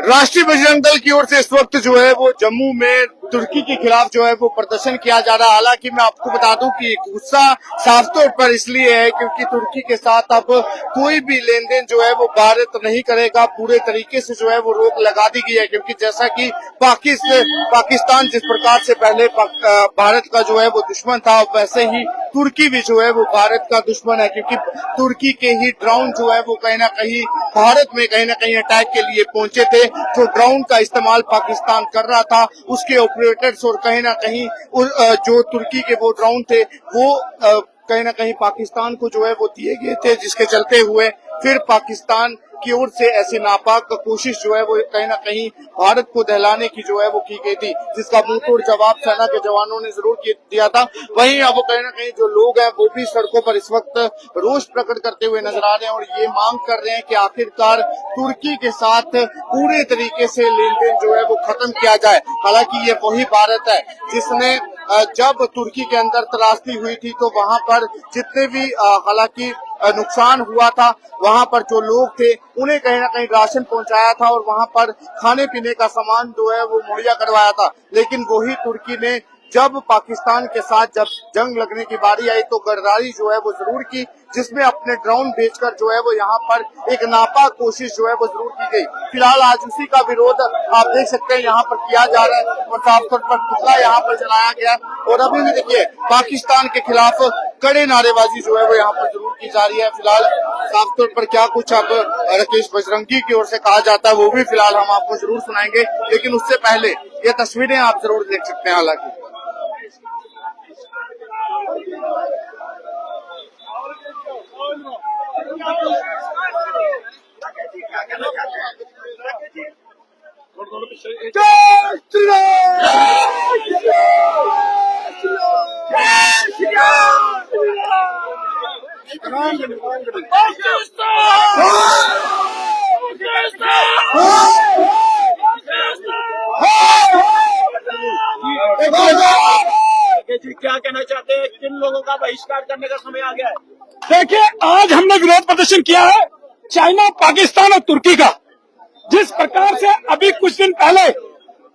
राष्ट्रीय बजरंग दल की ओर से इस वक्त जो है वो जम्मू में तुर्की के खिलाफ जो है वो प्रदर्शन किया जा रहा है। हालांकि मैं आपको बता दूं कि गुस्सा साफ तौर पर इसलिए है क्योंकि तुर्की के साथ अब कोई भी लेन देन जो है वो भारत नहीं करेगा। पूरे तरीके से जो है वो रोक लगा दी गई है क्योंकि जैसा कि पाकिस्तान जिस प्रकार से पहले भारत का जो है वो दुश्मन था, वैसे ही तुर्की भी जो है वो भारत का दुश्मन है क्योंकि तुर्की के ही ड्रोन जो है वो कहीं ना कहीं भारत में कहीं ना कहीं अटैक के लिए पहुंचे थे। जो ड्रोन का इस्तेमाल पाकिस्तान कर रहा था उसके ऑपरेटर्स और कहीं ना कहीं जो तुर्की के वो ड्रोन थे वो कहीं ना कहीं पाकिस्तान को जो है वो दिए गए थे, जिसके चलते हुए फिर पाकिस्तान की ओर से ऐसी नापाक कोशिश जो है वो कहीं ना कहीं भारत को दहलाने की जो है वो की गई थी, जिसका मुंहतोड़ जवाब सेना के जवानों ने जरूर दिया था। वहीं अब कहीं ना कहीं जो लोग हैं वो भी सड़कों पर इस वक्त रोष प्रकट करते हुए नजर आ रहे हैं और ये मांग कर रहे हैं कि आखिरकार तुर्की के साथ पूरे तरीके से लेन देन जो है वो खत्म किया जाए। हालांकि ये वही भारत है जिसने जब तुर्की के अंदर त्रासदी हुई थी तो वहां पर जितने भी हालांकि नुकसान हुआ था, वहां पर जो लोग थे उन्हें कहीं ना कहीं राशन पहुंचाया था और वहां पर खाने पीने का सामान जो है वो मुहैया करवाया था। लेकिन वही तुर्की ने जब पाकिस्तान के साथ जब जंग लगने की बारी आई तो गद्दारी जो है वो जरूर की, जिसमें अपने ड्रोन भेजकर जो है वो यहाँ पर एक नापाक कोशिश जो है वो जरूर की गई। फिलहाल आज उसी का विरोध आप देख सकते हैं यहाँ पर किया जा रहा है और साफ तौर पर पुतला यहाँ पर जलाया गया और अभी भी देखिए पाकिस्तान के खिलाफ कड़े नारेबाजी जो है वो यहाँ पर जरूर की जा रही है। फिलहाल साफ तौर पर क्या कुछ अब राकेश बजरंगी की ओर से कहा जाता है वो भी फिलहाल हम आपको जरूर सुनाएंगे, लेकिन उससे पहले ये तस्वीरें आप जरूर देख सकते हैं। हालांकि क्या कहना चाहते हैं, किन लोगों का बहिष्कार करने का समय आ गया है? देखिए, आज हमने विरोध प्रदर्शन किया है चाइना, पाकिस्तान और तुर्की का। जिस प्रकार से अभी कुछ दिन पहले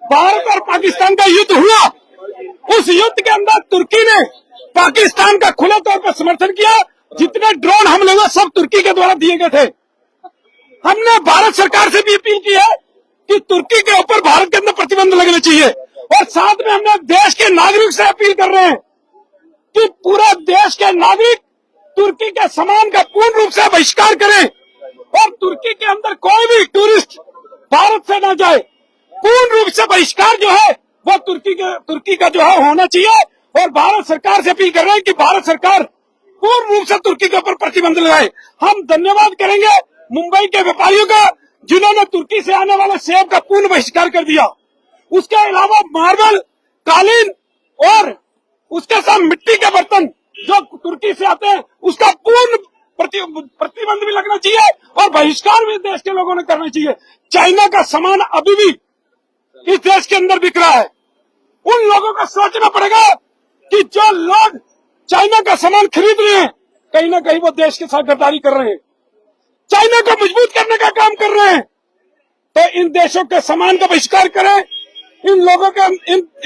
भारत और पाकिस्तान का युद्ध हुआ, उस युद्ध के अंदर तुर्की ने पाकिस्तान का खुले तौर पर समर्थन किया। जितने ड्रोन हमले हुए सब तुर्की के द्वारा दिए गए थे। हमने भारत सरकार से भी अपील की है कि तुर्की के ऊपर भारत के अंदर प्रतिबंध लगने चाहिए और साथ में हमने देश के नागरिक से अपील कर रहे हैं कि पूरा देश के नागरिक तुर्की के सामान का पूर्ण रूप से बहिष्कार करें और तुर्की के अंदर कोई भी टूरिस्ट भारत से न जाए। पूर्ण रूप से बहिष्कार जो है वो तुर्की का जो है होना चाहिए और भारत सरकार से अपील कर रहे हैं कि भारत सरकार पूर्ण रूप से तुर्की के ऊपर प्रतिबंध लगाए। हम धन्यवाद करेंगे मुंबई के व्यापारियों का जिन्होंने तुर्की से आने वाले सेब का पूर्ण बहिष्कार कर दिया। उसके अलावा मार्बल, कालीन और उसके साथ मिट्टी के बर्तन जो तुर्की से आते हैं उसका पूर्ण प्रतिबंध भी लगना चाहिए और बहिष्कार भी देश के लोगों ने करना चाहिए। चाइना का सामान अभी भी इस देश के अंदर बिक रहा है। उन लोगों का सोचना पड़ेगा कि जो लोग चाइना का सामान खरीद रहे हैं कहीं ना कहीं वो देश के साथ गद्दारी कर रहे हैं, चाइना को मजबूत करने का काम कर रहे हैं। तो इन देशों के सामान का बहिष्कार करें, इन लोगों के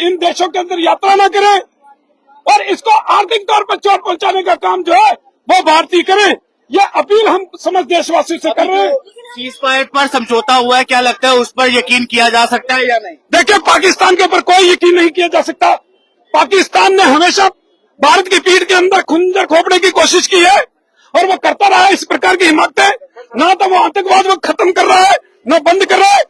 इन देशों के अंदर यात्रा न करें और इसको आर्थिक तौर पर चोट पहुंचाने का काम जो है वो भारतीय करें। यह अपील हम समस्त देशवासियों से कर रहे हैं। सीज फायर पर समझौता हुआ है, क्या लगता है उस पर यकीन किया जा सकता है या नहीं? देखिए, पाकिस्तान के ऊपर कोई यकीन नहीं किया जा सकता। पाकिस्तान ने हमेशा भारत की पीठ के अंदर खुंजर खोपने की कोशिश की है और वो करता रहा है इस प्रकार की हिम्मतें। ना तो वो आतंकवाद वो खत्म कर रहा है न बंद कर रहा है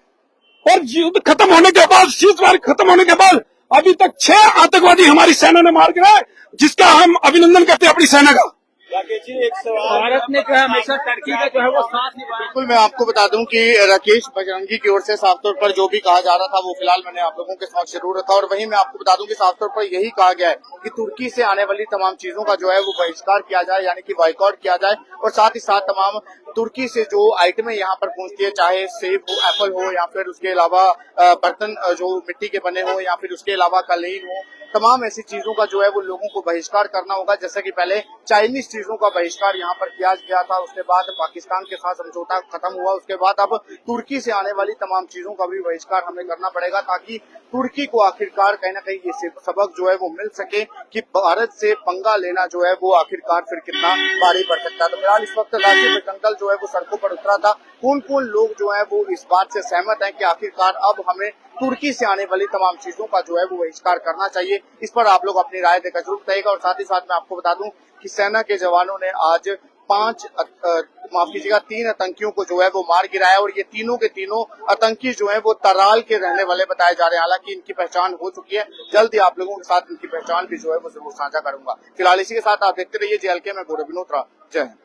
और युद्ध खत्म होने के बाद, सीज फायर खत्म होने के बाद अभी तक 6 आतंकवादी हमारी सेना ने मार गिराए, जिसका हम अभिनंदन करते हैं अपनी सेना का। भारत ने जो है हमेशा टर्की का जो है वो साथ निभाया। बिल्कुल, मैं आपको बता दूं कि राकेश बजरंगी की ओर से साफ तौर पर जो भी कहा जा रहा था वो फिलहाल मैंने आप लोगों के समक्ष जरूर रखा और वहीं मैं आपको बता दूं कि साफ तौर पर यही कहा गया है कि तुर्की से आने वाली तमाम चीजों का जो है वो बहिष्कार किया जाए, यानी कि बॉयकॉट किया जाए और साथ ही साथ तमाम तुर्की से जो आइटमें यहाँ पर पहुंचती है, चाहे सेब हो, एप्पल हो या फिर उसके अलावा बर्तन जो मिट्टी के बने हो या फिर उसके अलावा कालीन हो, तमाम ऐसी चीजों का जो है वो लोगों को बहिष्कार करना होगा। जैसे कि पहले चाइनीज चीजों का बहिष्कार यहाँ पर किया गया था, उसके बाद पाकिस्तान के साथ समझौता खत्म हुआ, उसके बाद अब तुर्की से आने वाली तमाम चीजों का भी बहिष्कार हमें करना पड़ेगा, ताकि तुर्की को आखिरकार कहीं ना कहीं ये सबक जो है वो मिल सके कि भारत से पंगा लेना जो है वो आखिरकार फिर कितना भारी पड़ सकता है। तो फिलहाल इस वक्त राशि में दंगल जो है वो सड़कों पर उतरा था। कौन कौन लोग जो है वो इस बात से सहमत हैं कि आखिरकार अब हमें तुर्की से आने वाली तमाम चीजों का जो है वो बहिष्कार करना चाहिए, इस पर आप लोग अपनी राय देकर जरूर बताइएगा। और साथ ही साथ मैं आपको बता दूं कि सेना के जवानों ने आज 3 आतंकियों को जो है वो मार गिराया, और ये तीनों के तीनों आतंकी जो है वो तराल के रहने वाले बताए जा रहे हैं। हालांकि इनकी पहचान हो चुकी है, जल्द ही आप लोगों के साथ इनकी पहचान भी जो है वो जरूर साझा करूंगा। फिलहाल इसी के साथ आप देखते रहिए JLK में गौरव विनोत्रा। जय हिंद।